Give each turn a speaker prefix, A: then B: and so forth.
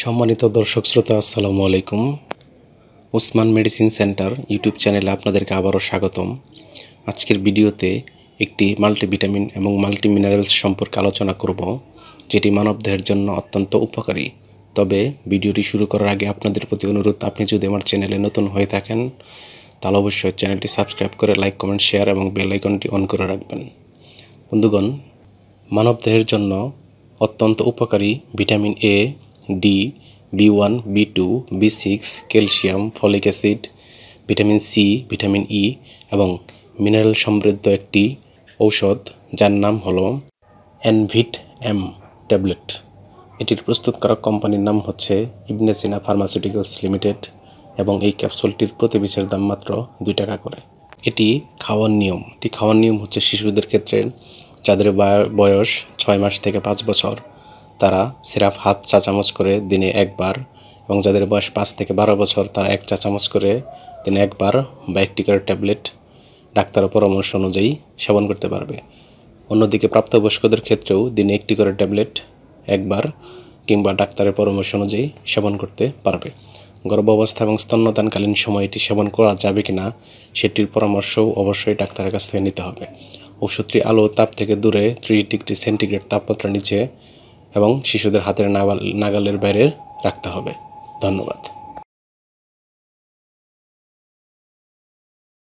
A: সম্মানিত দর্শক শ্রোতা, আসসালামু আলাইকুম। উসমান মেডিসিন সেন্টার ইউটিউব চ্যানেলে আপনাদেরকে আবারও স্বাগতম। আজকের ভিডিওতে একটি মাল্টিভিটামিন এবং মাল্টি মিনারেলস সম্পর্কে আলোচনা করব, যেটি মানবদেহের জন্য অত্যন্ত উপকারী। তবে ভিডিওটি শুরু করার আগে আপনাদের প্রতি অনুরোধ, আপনি যদি আমার চ্যানেলে নতুন হয়ে থাকেন তাহলে অবশ্যই চ্যানেলটি সাবস্ক্রাইব করে লাইক, কমেন্ট, শেয়ার এবং বেল আইকনটি অন করে রাখবেন। বন্ধুগণ, মানবদেহের জন্য অত্যন্ত উপকারী ভিটামিন এ, ডি, বি1, বি2, বি6, calcium, folic acid, vitamin C, vitamin E এবং মিনারেল সমৃদ্ধ একটি ঔষধ, যার নাম হলো এনভিট এম ট্যাবলেট। এটির প্রস্তুতকারক কোম্পানির নাম হচ্ছে ইবনে সিনা ফার্মাসিউটিক্যালস লিমিটেড এবং এই ক্যাপসুলটির প্রতি পিসের দাম মাত্র 2 টাকা করে। এটি খাওয়ার নিয়ম হচ্ছে শিশুদের ক্ষেত্রে যাদের বয়স 6 মাস থেকে 5 বছর, তারা সিরাপ হাফ চা চামচ করে দিনে একবার, এবং যাদের বয়স 5 থেকে 12 বছর তারা 1 চা চামচ করে দিনে একবার বা একটি করে ট্যাবলেট ডাক্তারের পরামর্শ অনুযায়ী সেবন করতে পারবে। অন্যদিকে প্রাপ্তবয়স্কদের ক্ষেত্রেও দিনে একটি করে ট্যাবলেট একবার কিংবা ডাক্তারের পরামর্শ অনুযায়ী সেবন করতে পারবে। গর্ভাবস্থা এবং স্তন্যদানকালীন সময় এটি সেবন করা যাবে কিনা সেটির পরামর্শও অবশ্যই ডাক্তারের কাছ থেকে নিতে হবে। ওষুধটি আলো তাপ থেকে দূরে 30 ডিগ্রি সেন্টিগ্রেড তাপমাত্রা নিচে এবং শিশুদের হাতের নাগালের বাইরে রাখতে হবে। ধন্যবাদ।